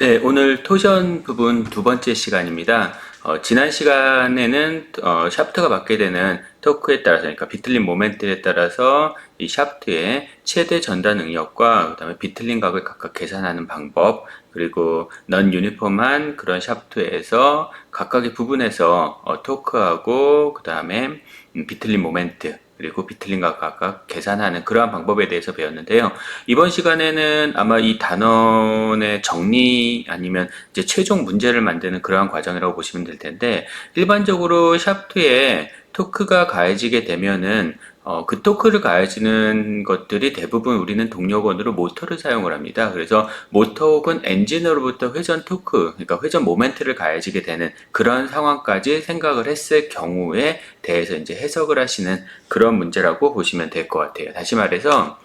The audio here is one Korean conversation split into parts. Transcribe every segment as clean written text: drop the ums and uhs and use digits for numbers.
네, 오늘 토션 부분 두 번째 시간입니다. 지난 시간에는 샤프트가 받게 되는 토크에 따라서, 그러니까 비틀림 모멘트에 따라서 이 샤프트의 최대 전달 능력과 그다음에 비틀림 각을 각각 계산하는 방법, 그리고 넌 유니폼한 그런 샤프트에서 각각의 부분에서 토크하고 그다음에 비틀림 모멘트 그리고 비틀림과 각각 계산하는 그러한 방법에 대해서 배웠는데요. 이번 시간에는 아마 이 단원의 정리 아니면 이제 최종 문제를 만드는 그러한 과정이라고 보시면 될 텐데, 일반적으로 샤프트에 토크가 가해지게 되면은 그 토크를 가해지는 것들이 대부분 우리는 동력원으로 모터를 사용을 합니다. 그래서 모터 혹은 엔진으로부터 회전 토크, 그러니까 회전 모멘트를 가해지게 되는 그런 상황까지 생각을 했을 경우에 대해서 이제 해석을 하시는 그런 문제라고 보시면 될 것 같아요. 다시 말해서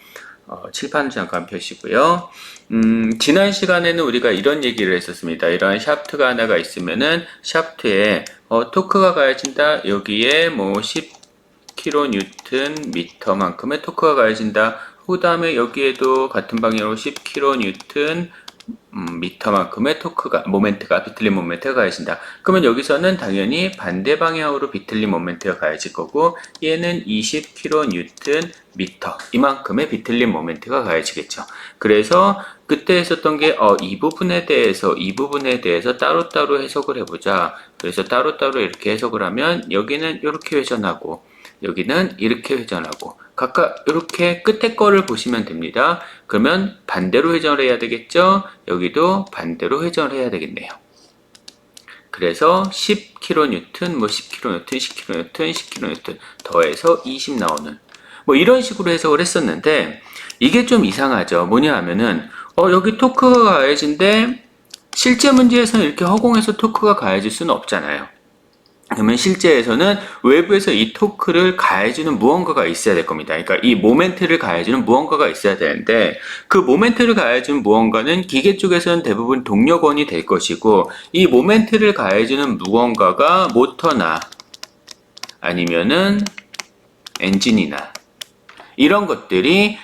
칠판 잠깐 펴시고요. 지난 시간에는 우리가 이런 얘기를 했었습니다. 이러한 샤프트가 하나가 있으면은 샤프트에 토크가 가해진다. 여기에 뭐 10kN 미터만큼의 토크가 가해진다. 그 다음에 여기에도 같은 방향으로 10kN 미터만큼의 토크가, 모멘트가, 비틀림 모멘트가 가해진다. 그러면 여기서는 당연히 반대 방향으로 비틀림 모멘트가 가해질 거고, 얘는 20kN 미터, 이만큼의 비틀림 모멘트가 가해지겠죠. 그래서 그때 했었던 게, 이 부분에 대해서 따로따로 해석을 해보자. 그래서 따로따로 이렇게 해석을 하면, 여기는 이렇게 회전하고, 여기는 이렇게 회전하고, 각각 이렇게 끝에 거를 보시면 됩니다. 그러면 반대로 회전을 해야 되겠죠? 여기도 반대로 회전을 해야 되겠네요. 그래서 10kN, 뭐 10kN, 10kN, 10kN 더해서 20 나오는 뭐 이런 식으로 해석을 했었는데, 이게 좀 이상하죠. 뭐냐 하면은 여기 토크가 가해진데 실제 문제에서는 이렇게 허공에서 토크가 가해질 수는 없잖아요. 그러면 실제에서는 외부에서 이 토크를 가해주는 무언가가 있어야 될 겁니다. 그러니까 이 모멘트를 가해주는 무언가가 있어야 되는데, 그 모멘트를 가해주는 무언가는 기계 쪽에서는 대부분 동력원이 될 것이고, 이 모멘트를 가해주는 무언가가 모터나 아니면은 엔진이나 이런 것들이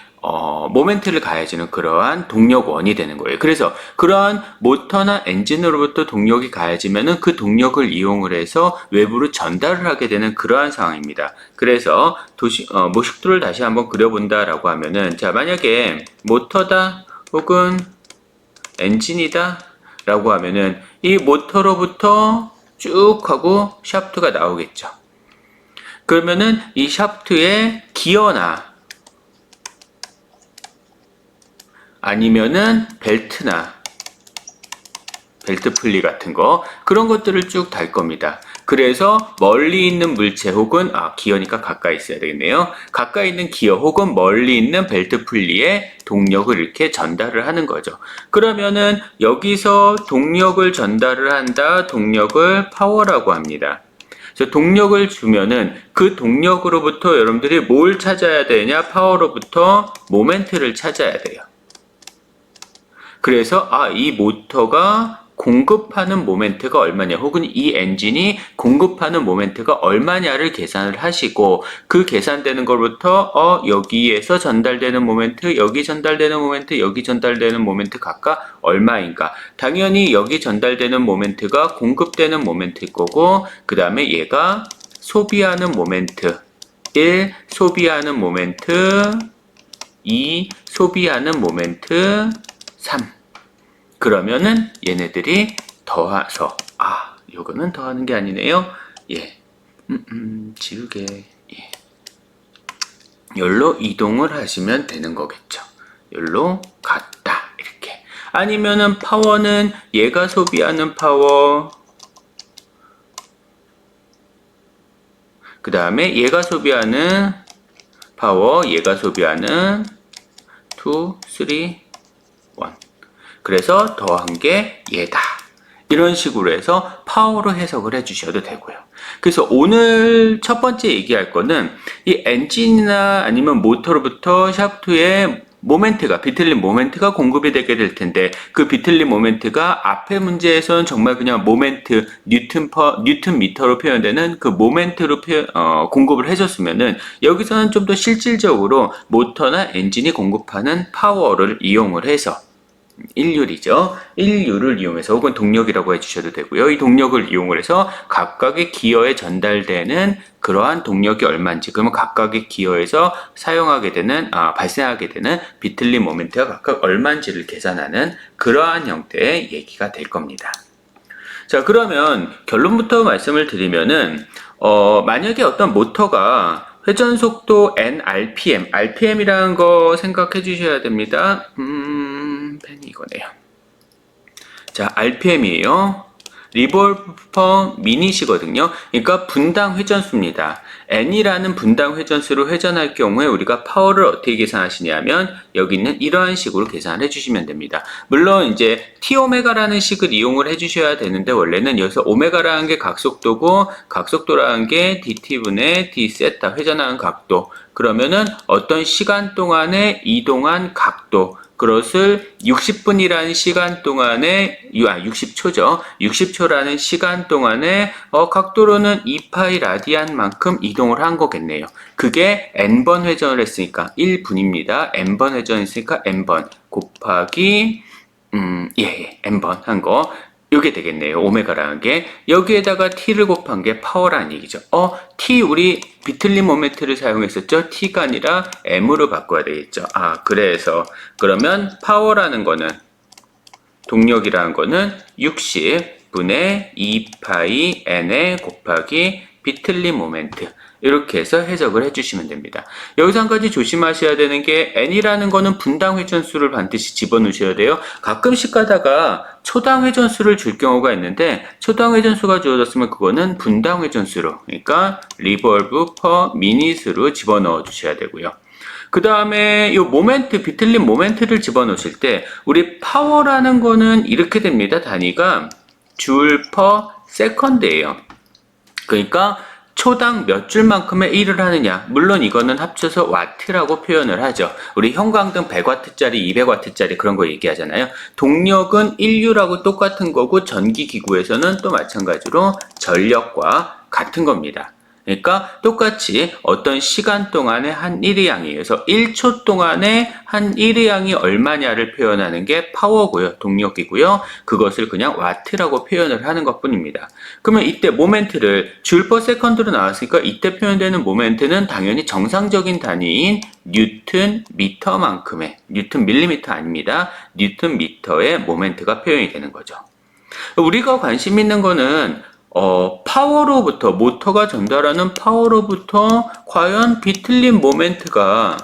모멘트를 가해주는 그러한 동력원이 되는 거예요. 그래서 그러한 모터나 엔진으로부터 동력이 가해지면은 그 동력을 이용을 해서 외부로 전달을 하게 되는 그러한 상황입니다. 그래서 모식도를 다시 한번 그려본다라고 하면은, 자, 만약에 모터다 혹은 엔진이다 라고 하면은 이 모터로부터 쭉 하고 샤프트가 나오겠죠. 그러면은 이 샤프트의 기어나 아니면은 벨트나 벨트 풀리 같은 거, 그런 것들을 쭉 달 겁니다. 그래서 멀리 있는 물체 혹은 기어니까 가까이 있어야 되겠네요. 가까이 있는 기어 혹은 멀리 있는 벨트 풀리에 동력을 이렇게 전달을 하는 거죠. 그러면은 여기서 동력을 전달을 한다. 동력을 파워라고 합니다. 그래서 동력을 주면은 그 동력으로부터 여러분들이 뭘 찾아야 되냐? 파워로부터 모멘트를 찾아야 돼요. 그래서 이 모터가 공급하는 모멘트가 얼마냐, 혹은 이 엔진이 공급하는 모멘트가 얼마냐를 계산을 하시고, 그 계산되는 것부터 여기에서 전달되는 모멘트, 여기 전달되는 모멘트, 여기 전달되는 모멘트 각각 얼마인가. 당연히 여기 전달되는 모멘트가 공급되는 모멘트일 거고, 그 다음에 얘가 소비하는 모멘트 1, 소비하는 모멘트 2, 소비하는 모멘트 3. 그러면은 얘네들이 더해서, 요거는 더하는 게 아니네요. 예. 지우개. 예. 여기로 이동을 하시면 되는 거겠죠. 여기로 갔다. 이렇게. 아니면은 파워는 얘가 소비하는 파워, 그 다음에 얘가 소비하는 파워, 얘가 소비하는 2, 3, 1. 그래서 더한 게 얘다. 이런 식으로 해서 파워로 해석을 해주셔도 되고요. 그래서 오늘 첫 번째 얘기할 거는 이 엔진이나 아니면 모터로부터 샤프트에 모멘트가, 비틀림 모멘트가 공급이 되게 될 텐데, 그 비틀림 모멘트가 앞의 문제에서는 정말 그냥 모멘트, 뉴턴 미터로 표현되는 그 모멘트로 공급을 해줬으면은, 여기서는 좀 더 실질적으로 모터나 엔진이 공급하는 파워를 이용을 해서 일률이죠. 일률을 이용해서 혹은 동력이라고 해주셔도 되고요. 이 동력을 이용을 해서 각각의 기어에 전달되는 그러한 동력이 얼마인지, 그러면 각각의 기어에서 발생하게 되는 비틀림 모멘트가 각각 얼마인지를 계산하는 그러한 형태의 얘기가 될 겁니다. 자, 그러면 결론부터 말씀을 드리면은, 만약에 어떤 모터가 회전 속도 RPM이라는 거 생각해 주셔야 됩니다. 펜이 이거네요. 자, RPM이에요. 리볼브 퍼 미닛이거든요. 그러니까 분당 회전수입니다. N이라는 분당 회전수로 회전할 경우에 우리가 파워를 어떻게 계산하시냐면 여기 있는 이러한 식으로 계산을 해주시면 됩니다. 물론 이제 T오메가라는 식을 이용을 해주셔야 되는데 원래는 여기서 오메가라는 게 각속도고 각속도라는 게 DT분의 D세타 회전하는 각도. 그러면은 어떤 시간 동안에 이동한 각도, 그것을 60분이라는 시간 동안에 60초죠. 60초라는 시간 동안에 각도로는 2파이 라디안만큼 이동을 한 거겠네요. 그게 n번 회전을 했으니까 1분입니다. n번 회전했으니까 n번 곱하기 n번 한 거. 요게 되겠네요. 오메가라는 게. 여기에다가 t를 곱한 게 파워라는 얘기죠. t 우리 비틀림 모멘트를 사용했었죠. t가 아니라 m으로 바꿔야 되겠죠. 그래서 그러면 파워라는 거는, 동력이라는 거는 60분의 2파이 n에 곱하기 비틀림 모멘트, 이렇게 해서 해석을 해주시면 됩니다. 여기서 한 가지 조심하셔야 되는 게 n이라는 거는 분당 회전수를 반드시 집어넣으셔야 돼요. 가끔씩 가다가 초당 회전수를 줄 경우가 있는데 초당 회전수가 주어졌으면 그거는 분당 회전수로, 그러니까 리볼브 퍼 미닛으로 집어넣어 주셔야 되고요. 그 다음에 이 모멘트, 비틀림 모멘트를 집어넣으실 때 우리 파워라는 거는 이렇게 됩니다. 단위가 줄 퍼 세컨드예요. 그러니까 초당 몇 줄만큼의 일을 하느냐. 물론 이거는 합쳐서 와트라고 표현을 하죠. 우리 형광등 100와트짜리, 200와트짜리 그런 거 얘기하잖아요. 동력은 인류라고 똑같은 거고 전기기구에서는 또 마찬가지로 전력과 같은 겁니다. 그러니까 똑같이 어떤 시간 동안에 한 일의 양이에요. 그래서 1초 동안에 한 일의 양이 얼마냐를 표현하는 게 파워고요. 동력이고요. 그것을 그냥 와트라고 표현을 하는 것 뿐입니다. 그러면 이때 모멘트를 줄 퍼 세컨드로 나왔으니까 이때 표현되는 모멘트는 당연히 정상적인 단위인 뉴튼 미터만큼의, 뉴튼 밀리미터 아닙니다. 뉴튼 미터의 모멘트가 표현이 되는 거죠. 우리가 관심 있는 거는 파워로부터, 모터가 전달하는 파워로부터 과연 비틀림 모멘트가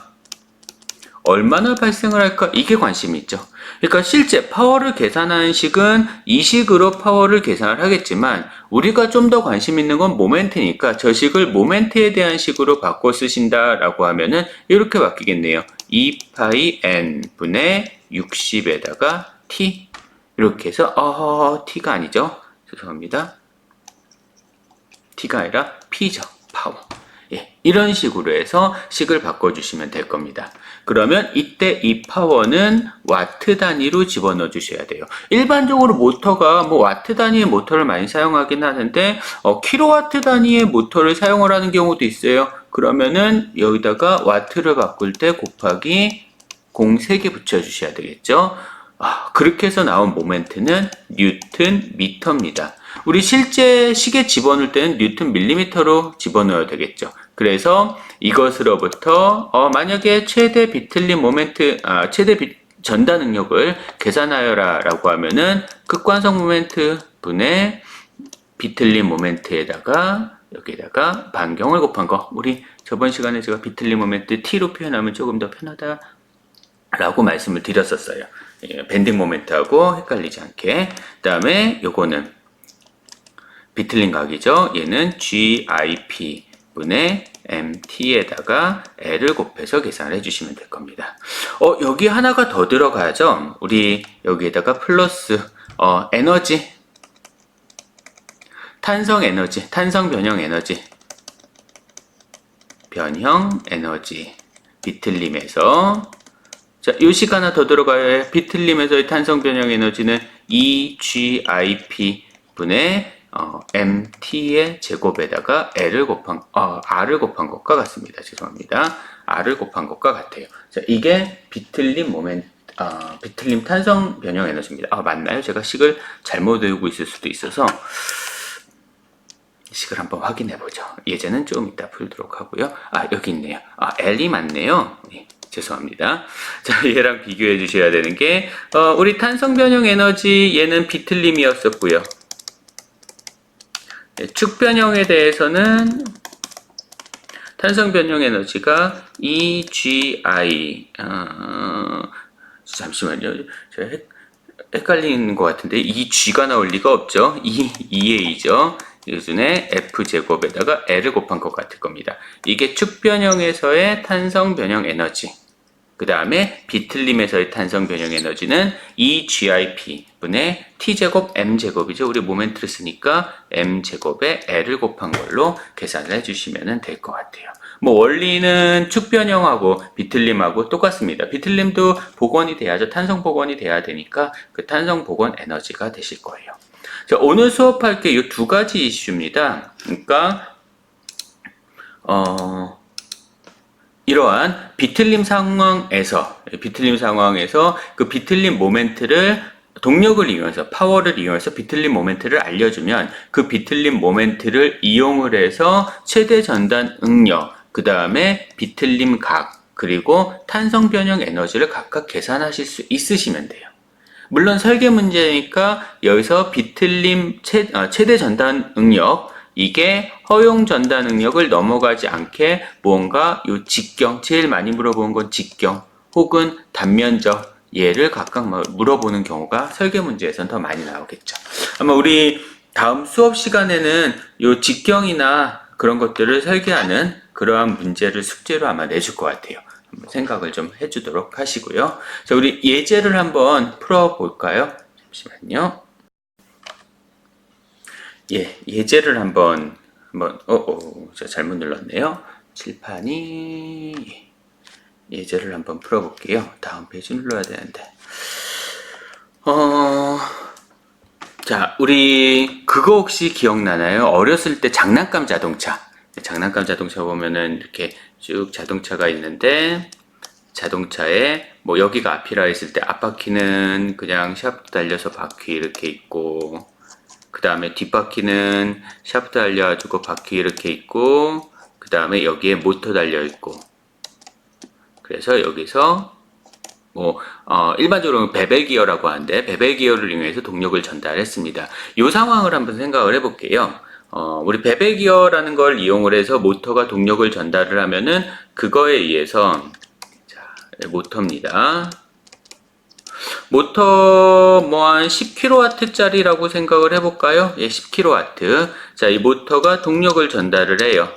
얼마나 발생을 할까? 이게 관심이 있죠. 그러니까 실제 파워를 계산하는 식은 이 식으로 파워를 계산을 하겠지만 우리가 좀 더 관심 있는 건 모멘트니까 저 식을 모멘트에 대한 식으로 바꿔 쓰신다라고 하면은 이렇게 바뀌겠네요. 2파이 n 분의 60에다가 t, 이렇게 해서 t가 아니죠. 죄송합니다. t가 아니라 p죠. 파워. 이런 식으로 해서 식을 바꿔주시면 될 겁니다. 그러면 이때 이 파워는 와트 단위로 집어넣어 주셔야 돼요. 일반적으로 모터가 와트 단위의 모터를 많이 사용하긴 하는데 킬로와트 단위의 모터를 사용을 하는 경우도 있어요. 그러면은 여기다가 와트를 바꿀 때 곱하기 0 3개 붙여주셔야 되겠죠. 그렇게 해서 나온 모멘트는 뉴튼 미터입니다. 우리 실제 식에 집어넣을 때는 뉴튼 밀리미터로 집어넣어야 되겠죠. 그래서 이것으로부터 만약에 최대 비틀림 모멘트, 전달 능력을 계산하여라 라고 하면은 극관성 모멘트 분의 비틀림 모멘트에다가 여기에다가 반경을 곱한 거, 우리 저번 시간에 제가 비틀림 모멘트 T로 표현하면 조금 더 편하다 라고 말씀을 드렸었어요. 밴딩 모멘트하고 헷갈리지 않게. 그 다음에 요거는 비틀림 각이죠. 얘는 GIP 분의 MT에다가 L을 곱해서 계산을 해주시면 될 겁니다. 여기 하나가 더 들어가야죠. 우리 여기에다가 플러스 에너지, 탄성 에너지, 탄성 변형 에너지, 비틀림에서, 자, 요식 하나 더 들어가요. 비틀림에서의 탄성 변형 에너지는 EGIP 분의 MT의 제곱에다가 R을 곱한 것과 같습니다. 죄송합니다. R을 곱한 것과 같아요. 자, 이게 비틀림 모멘트 비틀림 탄성 변형 에너지입니다. 맞나요? 제가 식을 잘못 외우고 있을 수도 있어서 식을 한번 확인해 보죠. 예제는 좀 이따 풀도록 하고요. 여기 있네요. L이 맞네요. 네, 죄송합니다. 자, 얘랑 비교해 주셔야 되는 게 우리 탄성 변형 에너지 얘는 비틀림이었었고요. 네, 축 변형에 대해서는 탄성 변형 에너지가 EGI. 잠시만요. 제가 헷갈리는 것 같은데 EG가 나올 리가 없죠. EA죠. 기준에 F제곱에다가 L을 곱한 것 같을 겁니다. 이게 축 변형에서의 탄성 변형 에너지. 그 다음에 비틀림에서의 탄성 변형 에너지는 EGIP 분의 T제곱 M제곱이죠. 우리 모멘트를 쓰니까 M제곱에 L을 곱한 걸로 계산을 해주시면 될 것 같아요. 뭐 원리는 축 변형하고 비틀림하고 똑같습니다. 비틀림도 복원이 돼야죠. 탄성 복원이 돼야 되니까 그 탄성 복원 에너지가 되실 거예요. 자, 오늘 수업할 게 이 두 가지 이슈입니다. 그러니까 이러한 비틀림 상황에서 그 비틀림 모멘트를 동력을 이용해서 파워를 이용해서 비틀림 모멘트를 알려주면 그 비틀림 모멘트를 이용을 해서 최대 전단 응력, 그 다음에 비틀림 각, 그리고 탄성 변형 에너지를 각각 계산하실 수 있으시면 돼요. 물론 설계 문제니까 여기서 비틀림 최대 전단 응력, 이게 허용 전단 응력을 넘어가지 않게 무언가 요 직경, 제일 많이 물어보는 건 직경 혹은 단면적, 얘를 각각 물어보는 경우가 설계 문제에선 더 많이 나오겠죠. 아마 우리 다음 수업 시간에는 요 직경이나 그런 것들을 설계하는 그러한 문제를 숙제로 아마 내줄 것 같아요. 한번 생각을 좀 해주도록 하시고요. 자, 우리 예제를 한번 풀어볼까요? 잠시만요. 예제를 한번 제가 잘못 눌렀네요. 칠판이 예제를 한번 풀어볼게요. 다음 페이지 눌러야 되는데. 자, 우리 그거 혹시 기억나나요? 어렸을 때 장난감 자동차. 장난감 자동차 보면은 이렇게 쭉 자동차가 있는데, 자동차에 뭐 여기가 앞이라 했을 때 앞바퀴는 그냥 샤프트 달려서 바퀴 이렇게 있고, 그 다음에 뒷바퀴는 샤프트 달려가지고 바퀴 이렇게 있고, 그 다음에 여기에 모터 달려 있고, 그래서 여기서 일반적으로 베벨 기어라고 하는데 베벨 기어를 이용해서 동력을 전달했습니다. 이 상황을 한번 생각을 해볼게요. 우리 베벨 기어라는 걸 이용을 해서 모터가 동력을 전달을 하면은 그거에 의해서 모터입니다. 모터 한 10kW짜리라고 생각을 해볼까요? 10kW. 자, 이 모터가 동력을 전달을 해요.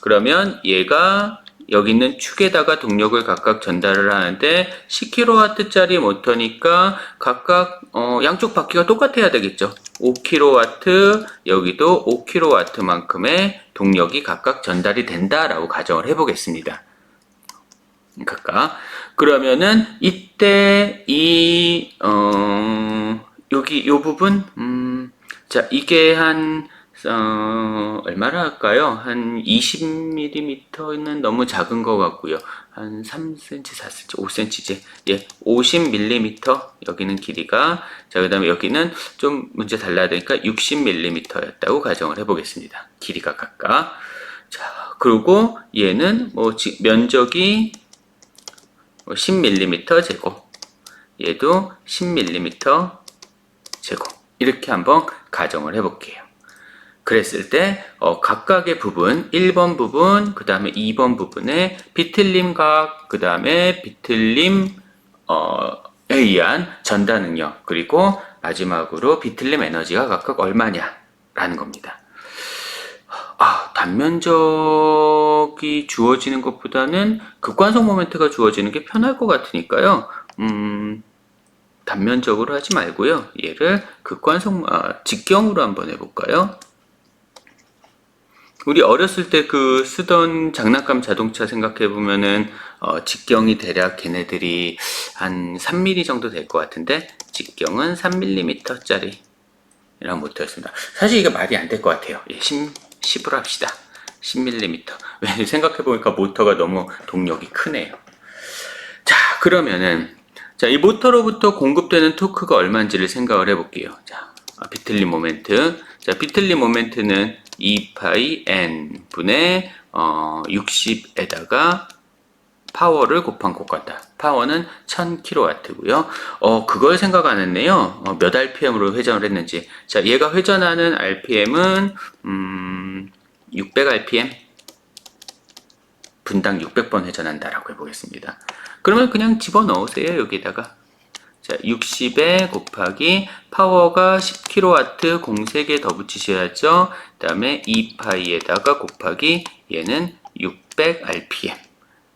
그러면 얘가 여기 있는 축에다가 동력을 각각 전달을 하는데 10kW짜리 모터니까 각각 양쪽 바퀴가 똑같아야 되겠죠. 5kW, 여기도 5kW만큼의 동력이 각각 전달이 된다라고 가정을 해보겠습니다. 각각. 그러면은 이때 여기 요 부분 자, 이게 한 얼마나 할까요? 한 20mm는 너무 작은 것 같고요. 한 3cm, 4cm, 5cm지. 50mm 여기는 길이가. 자, 그 다음에 여기는 좀 문제 달라야 되니까 60mm였다고 가정을 해보겠습니다. 길이가 각각. 자, 그리고 얘는 면적이 10mm 제곱. 얘도 10mm 제곱. 이렇게 한번 가정을 해볼게요. 그랬을 때 각각의 부분 1번 부분 그 다음에 2번 부분에 비틀림 각 그 다음에 비틀림에 의한 전단 능력 그리고 마지막으로 비틀림 에너지가 각각 얼마냐 라는 겁니다. 단면적이 주어지는 것보다는 극관성 모멘트가 주어지는 게 편할 것 같으니까요. 단면적으로 하지 말고요. 얘를 직경으로 한번 해볼까요? 우리 어렸을 때 그 쓰던 장난감 자동차 생각해보면은 직경이 대략 걔네들이 한 3mm 정도 될 것 같은데 직경은 3mm짜리 이런 모터였습니다. 사실 이게 말이 안 될 것 같아요. 10으로 합시다. 10mm. 생각해보니까 모터가 너무 동력이 크네요. 자, 그러면은 자, 이 모터로부터 공급되는 토크가 얼마인지를 생각을 해볼게요. 자, 비틀리 모멘트. 자, 비틀리 모멘트는 2파이 n 분의 60에다가 파워를 곱한 것 같다. 파워는 1000kW고요. 그걸 생각 안 했네요. 몇 RPM으로 회전을 했는지. 자, 얘가 회전하는 RPM은 600 RPM. 분당 600번 회전한다라고 해보겠습니다. 그러면 그냥 집어넣으세요. 여기다가. 자, 60에 곱하기 파워가 10kW 공 3개 더 붙이셔야죠. 그 다음에 2파이에다가 곱하기 얘는 600 RPM.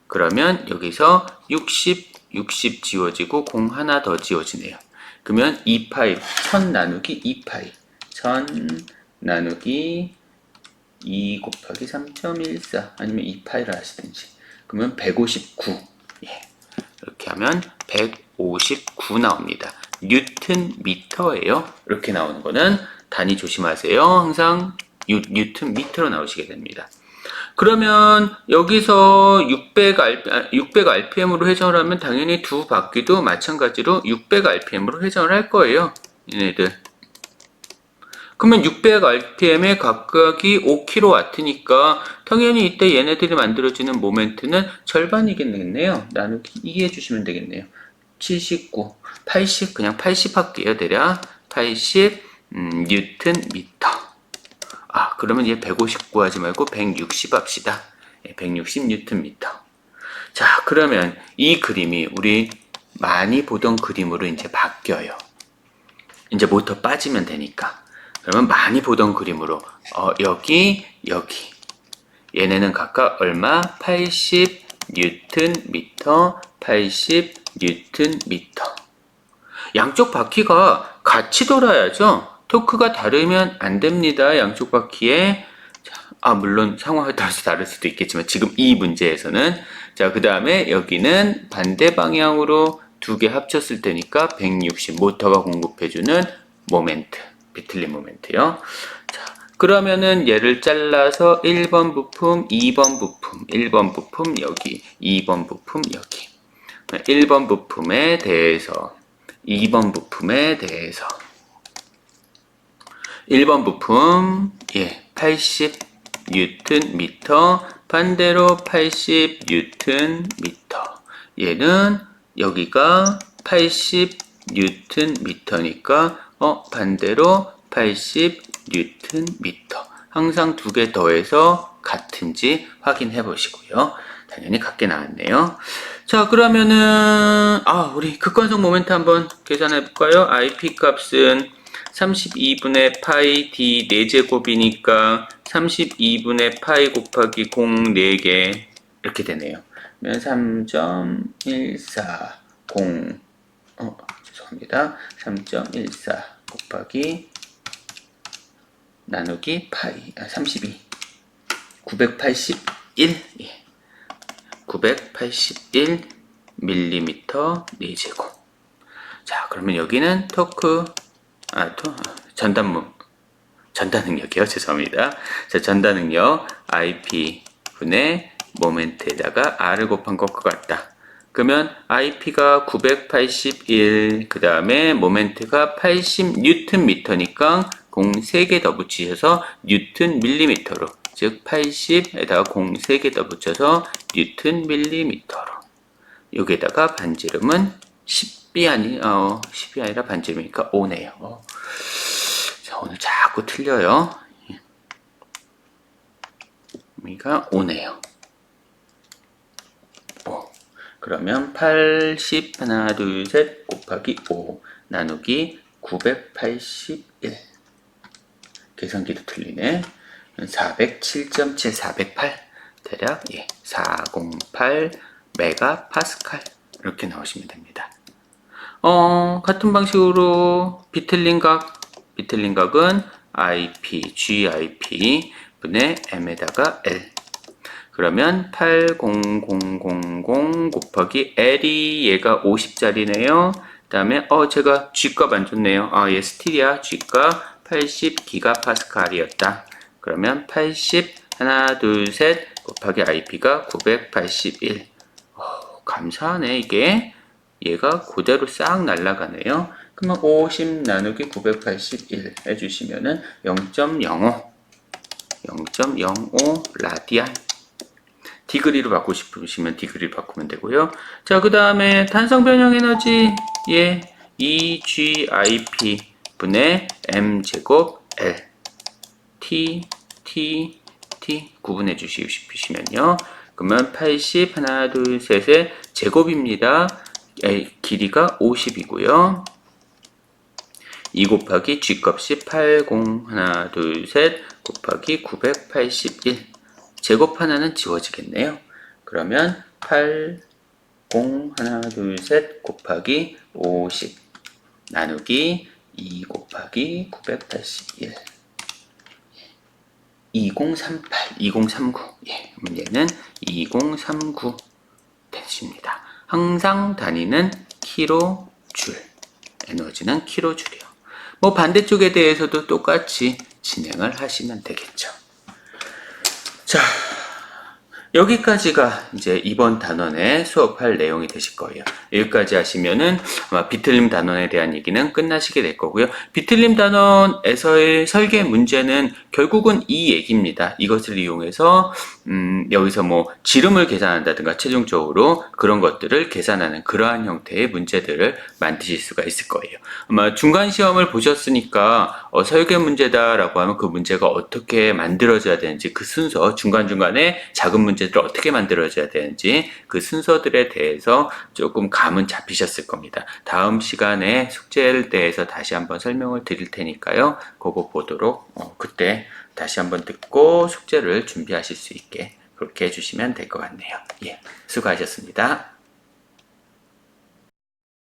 그러면 여기서 60 지워지고 공 하나 더 지워지네요. 그러면 2파이, 1000 나누기 2파이. 1000 나누기 2 곱하기 3.14 아니면 2파이를 하시든지. 그러면 159. 예. 이렇게 하면 159 나옵니다. 뉴튼 미터예요. 이렇게 나오는 거는 단위 조심하세요. 항상 뉴튼 미터로 나오시게 됩니다. 그러면 여기서 600 RPM으로 회전을 하면 당연히 두 바퀴도 마찬가지로 600 RPM으로 회전을 할 거예요. 얘네들. 그러면 600 RPM에 각각이 5kW니까 당연히 이때 얘네들이 만들어지는 모멘트는 절반이겠네요. 나누기 2 해주시면 되겠네요. 79, 80, 그냥 80 할게요. 대략 80 뉴튼 미터. 그러면 얘 159 하지 말고 160 합시다. 160 뉴튼 미터. 자, 그러면 이 그림이 우리 많이 보던 그림으로 이제 바뀌어요. 이제 모터 빠지면 되니까. 그러면 많이 보던 그림으로 여기 얘네는 각각 얼마? 80 뉴튼 미터, 80 뉴튼 미터. 양쪽 바퀴가 같이 돌아야죠. 토크가 다르면 안 됩니다. 양쪽 바퀴에. 물론 상황에 따라서 다를 수도 있겠지만 지금 이 문제에서는. 자, 그 다음에 여기는 반대 방향으로 두 개 합쳤을 테니까 160 모터가 공급해주는 모멘트. 비틀린 모멘트요. 자, 그러면은 얘를 잘라서 1번 부품, 2번 부품, 1번 부품 여기, 2번 부품 여기. 1번 부품에 대해서, 2번 부품에 대해서. 1번 부품, 80 뉴튼 미터, 반대로 80 뉴튼 미터. 얘는 여기가 80 뉴튼 미터니까 반대로 80 뉴튼 미터. 항상 두 개 더해서 같은지 확인해 보시고요. 당연히 같게 나왔네요. 자, 그러면은 우리 극관성 모멘트 한번 계산해 볼까요? IP 값은 32분의 파이 d 4제곱이니까 32분의 파이 곱하기 0 4개 이렇게 되네요. 그러면 3.140 죄송합니다. 3.14 곱하기 나누기 파이 32 981 981 밀리미터 4제곱. 자, 그러면 여기는 토크 전단 능력이요. 죄송합니다. 자, 전단 능력 IP 분의 모멘트에다가 R을 곱한 것과 같다. 그러면 IP가 981, 그 다음에 모멘트가 80 뉴튼 미터니까 공 3개 더 붙이셔서 뉴튼 밀리미터로, 즉 80에다가 공 3개 더 붙여서 뉴튼 밀리미터로. 여기에다가 반지름은 10이 아니라 반지름이니까 5네요. 자, 오늘 자꾸 틀려요. 여기가 5네요. 5. 그러면 80 하나 둘 셋 곱하기 5 나누기 981. 계산기도 틀리네. 407.7 408 대략 408 메가파스칼 이렇게 나오시면 됩니다. 같은 방식으로 비틀린 각은 IP, GIP 분의 M에다가 L. 그러면 80000 곱하기 L이 얘가 50짜리네요. 그 다음에 제가 G값 안 줬네요. 얘 스틸이야. G값 80 기가파스칼이었다. 그러면 80 하나 둘 셋 곱하기 IP가 981. 감사하네 이게. 얘가 그대로 싹 날아가네요. 그러면 50 나누기 981 해주시면은 0.05 라디안. 디그리로 바꾸고 싶으시면 디그리로 바꾸면 되고요. 자, 그 다음에 탄성 변형 에너지 EGIP 분의 m제곱 L T 구분해 주시면요. 그러면 80 하나 둘 셋의 제곱입니다. 길이가 50이고요. 2 곱하기 G값이 80 하나 둘 셋 곱하기 981 제곱 하나는 지워지겠네요. 그러면 80 하나 둘 셋 곱하기 50 나누기 2 곱하기 981 2039 예, 얘는 2039 되십니다. 항상 단위는 킬로줄, 에너지는 킬로줄이요. 뭐 반대쪽에 대해서도 똑같이 진행을 하시면 되겠죠. 자, 여기까지가 이제 이번 단원에 수업할 내용이 되실 거예요. 여기까지 하시면은 아마 비틀림 단원에 대한 얘기는 끝나시게 될 거고요. 비틀림 단원에서의 설계 문제는 결국은 이 얘기입니다. 이것을 이용해서 여기서 뭐 지름을 계산한다든가 최종적으로 그런 것들을 계산하는 그러한 형태의 문제들을 만드실 수가 있을 거예요. 아마 중간 시험을 보셨으니까 설계 문제다라고 하면 그 문제가 어떻게 만들어져야 되는지 그 순서, 중간중간에 작은 문제들을 어떻게 만들어져야 되는지 그 순서들에 대해서 조금 감은 잡히셨을 겁니다. 다음 시간에 숙제에 대해서 다시 한번 설명을 드릴 테니까요. 그거 보도록 그때 다시 한번 듣고 숙제를 준비하실 수 있게 그렇게 해주시면 될 것 같네요. 예, 수고하셨습니다.